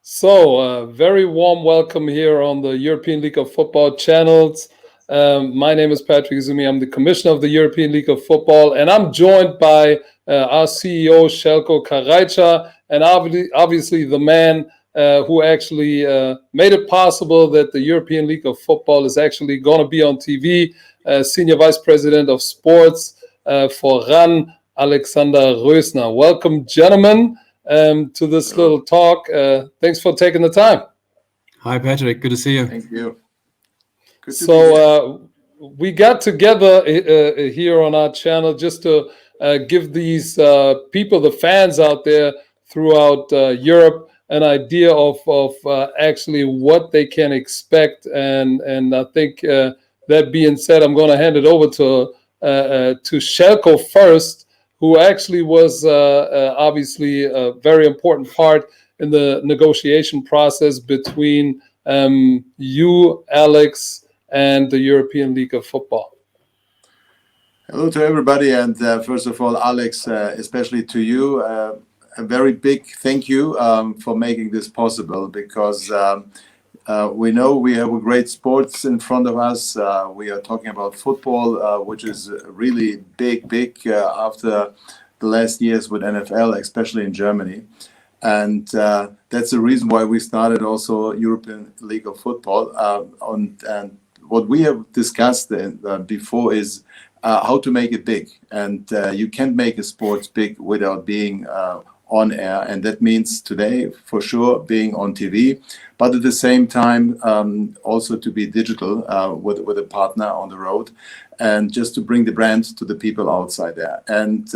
Very warm welcome here on the European League of Football channels. My name is Patrick Esume. I'm the commissioner of the European League of Football, and I'm joined by our CEO, Zeljko Karajica, and obviously the man who actually made it possible that the European League of Football is actually going to be on TV, Senior Vice President of Sports for RAN, Alex Rösner. Welcome, gentlemen, to this little talk. Thanks for taking the time. Hi, Patrick. Good to see you. Thank you. We got together here on our channel just to give these people, the fans out there throughout Europe, an idea of actually what they can expect. And I think that being said, I'm going to hand it over to Zeljko first, who actually was obviously a very important part in the negotiation process between you, Alex, and the European League of Football. Hello to everybody, and first of all, Alex, especially to you, a very big thank you for making this possible, because we know we have a great sports in front of us. We are talking about football, which is really big after the last years with NFL, especially in Germany. And that's the reason why we started also European League of Football. And what we have discussed before is how to make it big. And you can't make a sports big without being on air. And that means today, for sure, being on TV, but at the same time, also to be digital with a partner on the road, and just to bring the brand to the people outside there. And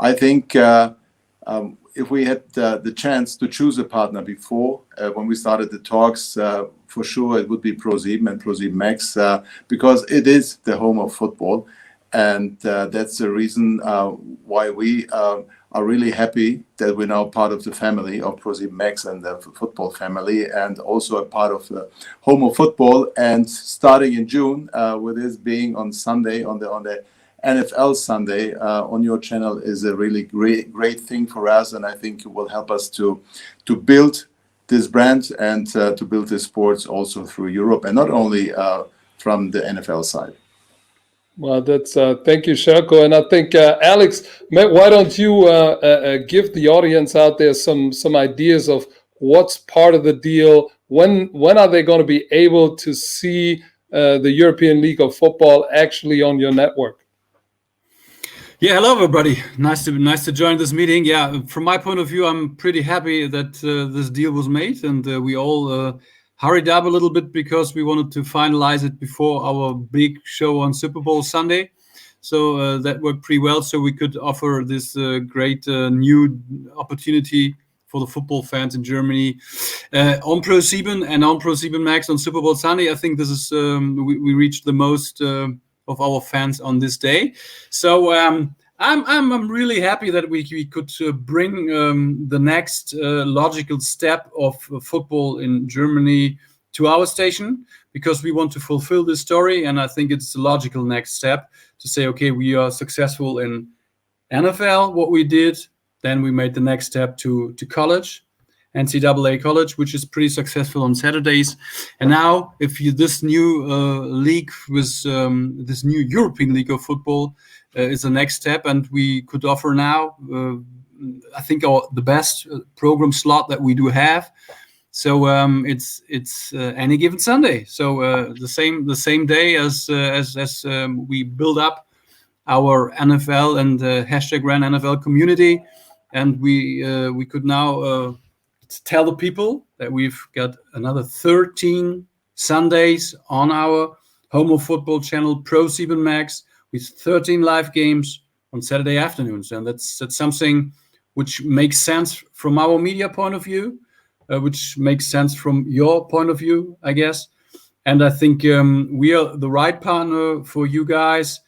I think if we had the chance to choose a partner before, when we started the talks, for sure it would be ProSieben and ProSieben Max, because it is the home of football. And that's the reason why we are really happy that we're now part of the family of ProSieben Max and the football family, and also a part of the home of football. And starting in June, with this being on Sunday, on the NFL Sunday on your channel, is a really great thing for us, and I think it will help us to build this brand and to build this sports also through Europe, and not only from the NFL side. Well, that's thank you, Zeljko. And I think Alex, why don't you give the audience out there some ideas of what's part of the deal? When are they going to be able to see the European League of Football actually on your network? Yeah, hello everybody. Nice to join this meeting. Yeah, from my point of view, I'm pretty happy that this deal was made, and we all hurried up a little bit because we wanted to finalize it before our big show on Super Bowl Sunday. So that worked pretty well. So we could offer this great new opportunity for the football fans in Germany on ProSieben and on ProSieben Max on Super Bowl Sunday. I think this is we reached the most of our fans on this day. So I'm really happy that we could bring the next logical step of football in Germany to our station, because we want to fulfill this story. And I think it's the logical next step to say, okay, we are successful in NFL, what we did. Then we made the next step to college, NCAA college, which is pretty successful on Saturdays. And now, if this new league with this new European League of Football is the next step, and we could offer now, I think, the best program slot that we do have. So it's any given Sunday. So the same day as we build up our NFL and hashtag RAN NFL community, and we could now tell the people that we've got another 13 Sundays on our home of football channel, ProSieben Max, with 13 live games on Saturday afternoons. And that's something which makes sense from our media point of view, which makes sense from your point of view, I guess. And I think we are the right partner for you guys,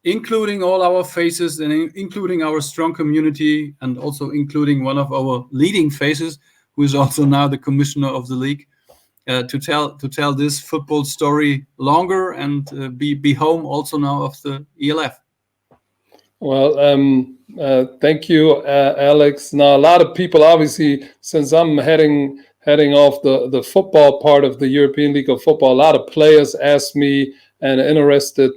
including all our faces and including our strong community, and also including one of our leading faces, who is also now the commissioner of the league, to tell this football story longer and be home also now of the ELF. Well, thank you, Alex. Now, a lot of people, obviously, since I'm heading off the football part of the European League of Football, a lot of players ask me, and interested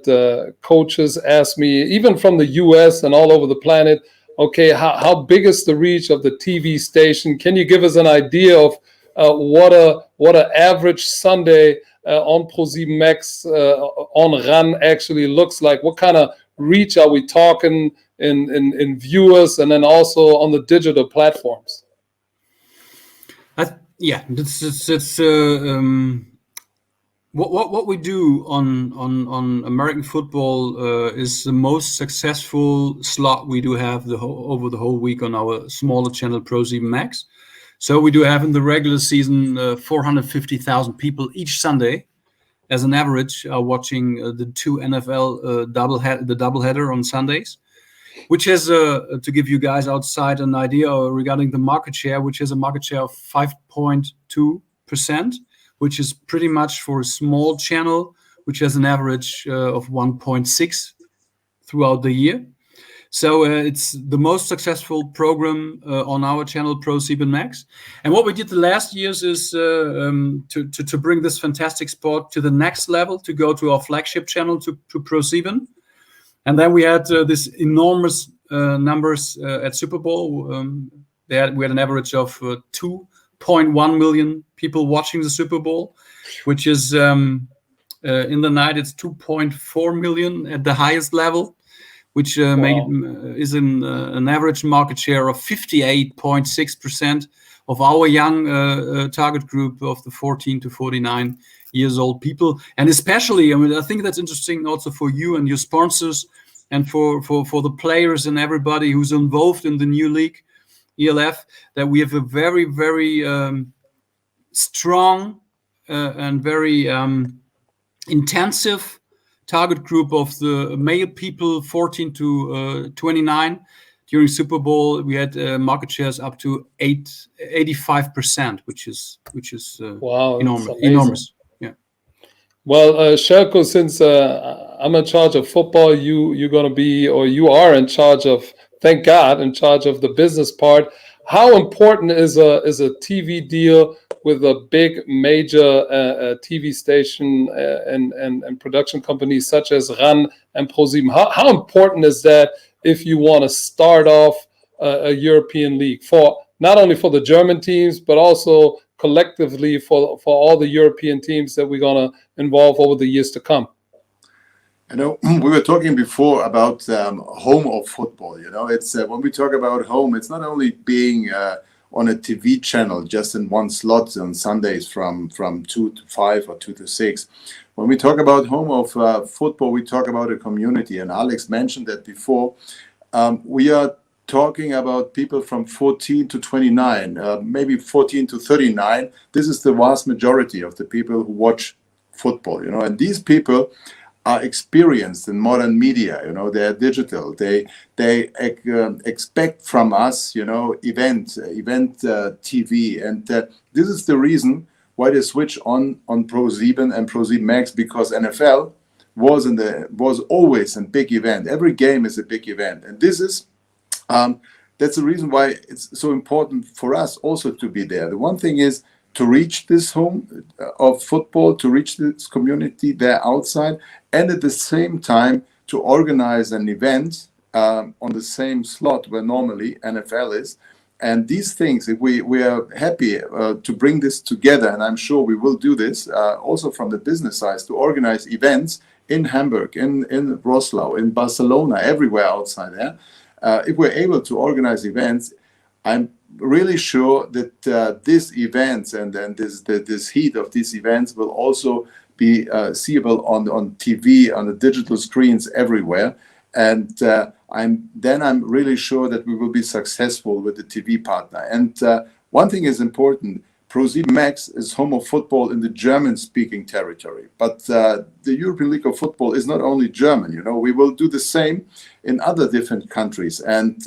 coaches ask me, even from the U.S. and all over the planet, okay, how big is the reach of the TV station? Can you give us an idea of what a average Sunday on ProSieben Max on RAN actually looks like? What kind of reach are we talking in viewers, and then also on the digital platforms? Yeah, it's what we do on American football is the most successful slot we do have over the whole week on our smaller channel ProSieben Max. So we do have in the regular season 450,000 people each Sunday, as an average, watching the two NFL doubleheader on Sundays, which has to give you guys outside an idea regarding the market share, which is a market share of 5.2%, which is pretty much for a small channel, which has an average of 1.6 throughout the year. So it's the most successful program on our channel ProSieben Max. And what we did the last years is to bring this fantastic sport to the next level, to go to our flagship channel, to ProSieben. And then we had this enormous numbers at Super Bowl. We had an average of 2.1 million people watching the Super Bowl, which is in the night it's 2.4 million at the highest level, which is an average market share of 58.6% of our young target group of the 14 to 49 years old people. And especially, I mean, I think that's interesting also for you and your sponsors and for the players and everybody who's involved in the new league, ELF, that we have a very, very strong and very intensive target group of the male people 14 to 29. During Super Bowl, we had market shares up to 85%, which is wow, enormous. Yeah. Well, Zeljko, since I'm in charge of football, you're going to be, or you are in charge of, thank God, in charge of the business part. How important is a TV deal with a big major TV station and production companies such as RAN and ProSieben? How important is that if you want to start off a European league, for not only for the German teams but also collectively for all the European teams that we're going to involve over the years to come? You know, we were talking before about home of football. You know, it's when we talk about home, it's not only being on a TV channel just in one slot on Sundays from 2 to 5 or 2 to 6. When we talk about home of football, we talk about a community. And Alex mentioned that before. We are talking about people from 14 to 29, maybe 14 to 39. This is the vast majority of the people who watch football. You know, and these people are experienced in modern media. You know, they're digital. They expect from us, you know, event TV, and this is the reason why they switch on ProSieben and ProSieben Max, because NFL was always a big event. Every game is a big event, and this is that's the reason why it's so important for us also to be there. The one thing is to reach this home of football, to reach this community there outside, and at the same time to organize an event on the same slot where normally NFL is. And these things, if we are happy to bring this together, and I'm sure we will do this also from the business side, to organize events in Hamburg, in Wrocław, in Barcelona, everywhere outside there. If we're able to organize events, I'm really sure that these events and this heat of these events will also be seeable on TV, on the digital screens everywhere. And I'm really sure that we will be successful with the TV partner. And one thing is important: ProSieben Max is home of football in the German-speaking territory. But the European League of Football is not only German. You know, we will do the same in other different countries. And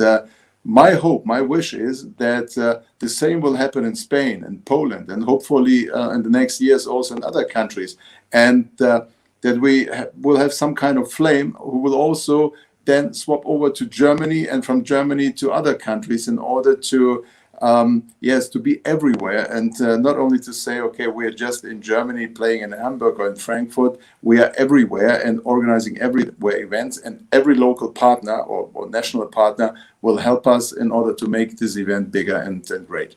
my hope, my wish is that the same will happen in Spain and Poland, and hopefully in the next years also in other countries. And that we will have some kind of flame who will also then swap over to Germany, and from Germany to other countries, in order to to be everywhere, and not only to say, okay, we're just in Germany playing in Hamburg or in Frankfurt. We are everywhere and organizing everywhere events, and every local partner or national partner will help us in order to make this event bigger and great.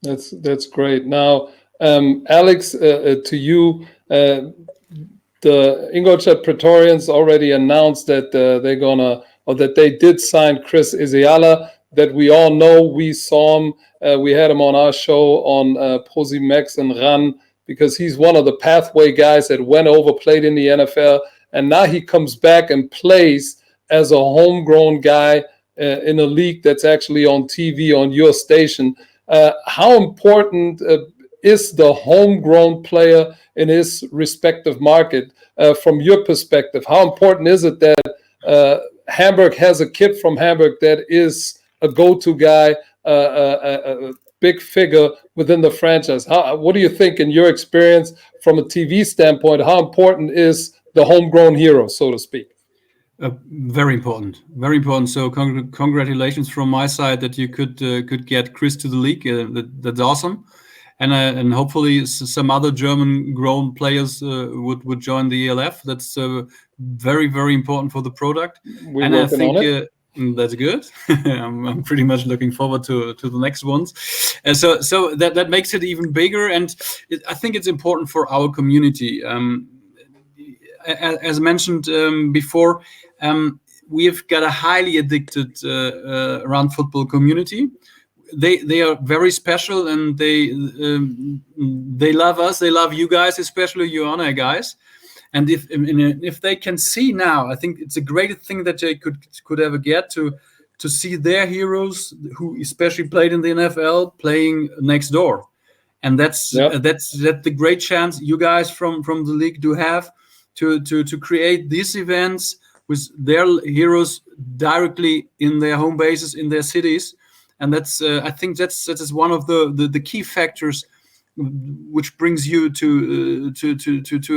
That's great. Now, Alex, to you, the Ingolstadt Praetorians already announced that that they did sign Chris Isiala, that we all know. We saw him. We had him on our show on ProSiebenMax and RAN, because he's one of the pathway guys that went over, played in the NFL, and now he comes back and plays as a homegrown guy in a league that's actually on TV on your station. How important is the homegrown player in his respective market from your perspective? How important is it that Hamburg has a kid from Hamburg that is a go-to guy, a big figure within the franchise? What do you think, in your experience from a TV standpoint, how important is the homegrown hero, so to speak? Very important, very important. So congratulations from my side that you could get Chris to the league. That's awesome, and hopefully some other German-grown players would join the ELF. That's very, very important for the product. We're working on it. That's good. I'm pretty much looking forward to the next ones. So that makes it even bigger, and I think it's important for our community. As mentioned before, we've got a highly addicted RAN football community. They are very special, and they love us. They love you guys, especially you honor guys. And if they can see now, I think it's a great thing that they could ever get to see their heroes, who especially played in the NFL, playing next door. And that's the great chance you guys from the league do have to create these events with their heroes directly in their home bases, in their cities. And that's I think that is one of the key factors which brings you to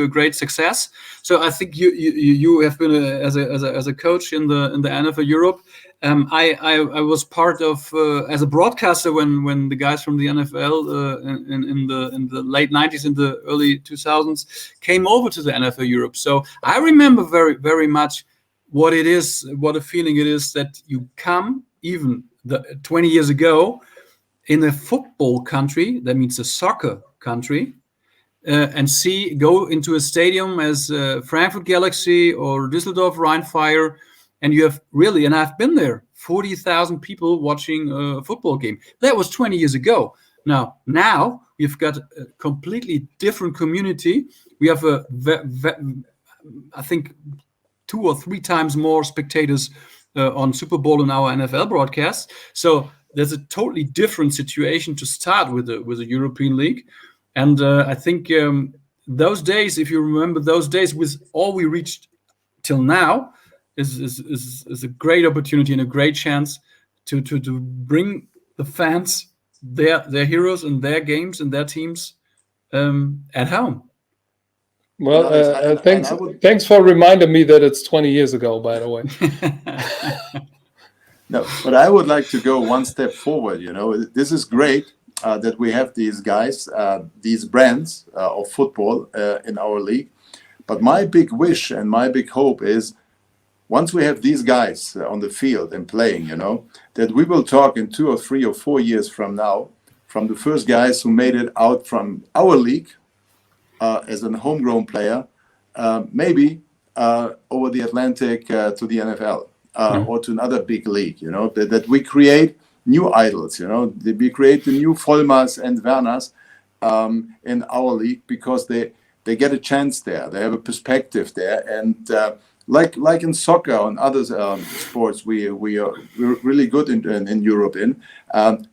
a great success. So I think you have been as a coach in the NFL Europe. I was part of as a broadcaster when the guys from the NFL in the late 90s, in the early 2000s came over to the NFL Europe. So I remember very, very much what a feeling it is that you come even 20 years ago in a football country, that means a soccer country, and go into a stadium as Frankfurt Galaxy or Düsseldorf Rhein-Fire, and you have really, and I've been there, 40,000 people watching a football game. That was 20 years ago. Now we've got a completely different community. We have I think 2 or 3 times more spectators on Super Bowl in our NFL broadcast. So there's a totally different situation to start with a European league. And I think those days, if you remember those days, with all we reached till now, is a great opportunity and a great chance to bring the fans their heroes and their games and their teams at home. Well, thanks for reminding me that it's 20 years ago, by the way. No, but I would like to go one step forward. This is great that we have these guys, these brands of football in our league. But my big wish and my big hope is, once we have these guys on the field and playing, that we will talk in 2 or 3 or 4 years from now, from the first guys who made it out from our league as a homegrown player, maybe over the Atlantic to the NFL. Or to another big league, that we create new idols, that we create the new Vollmars and Werners in our league, because they get a chance there, they have a perspective there, and like in soccer and other sports, we're really good in Europe.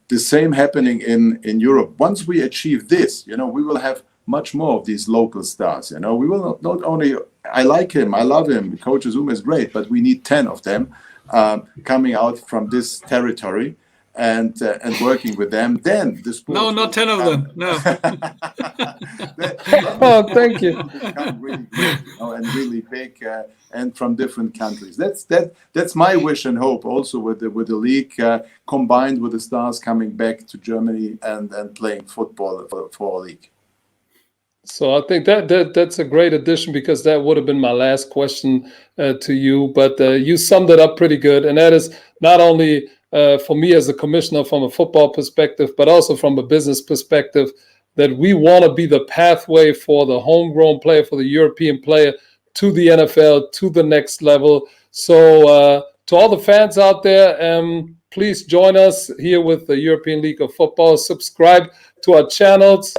The same happening in Europe. Once we achieve this, we will have much more of these local stars. We will not only. I like him, I love him. Coach Esume is great, but we need 10 of them coming out from this territory. and working with them, then the sport. No, not 10 of them. No. Oh, thank you. Become really great, and really big, and from different countries. That's my wish and hope. Also with the league combined with the stars coming back to Germany and playing football for our league. So I think that's a great addition, because that would have been my last question to you, but you summed it up pretty good. And that is not only for me as a commissioner from a football perspective, but also from a business perspective, that we want to be the pathway for the homegrown player, for the European player, to the NFL, to the next level. So to all the fans out there, please join us here with the European League of Football. Subscribe to our channels.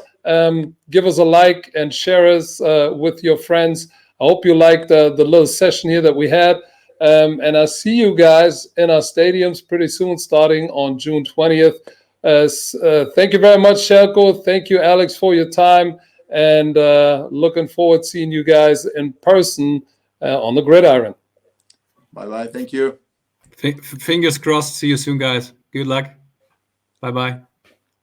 Give us a like and share us with your friends. I hope you liked the little session here that we had. And I'll see you guys in our stadiums pretty soon, starting on June 20th. Thank you very much, Zeljko. Thank you, Alex, for your time. And looking forward to seeing you guys in person on the gridiron. Bye-bye. Thank you. Fingers crossed. See you soon, guys. Good luck. Bye-bye.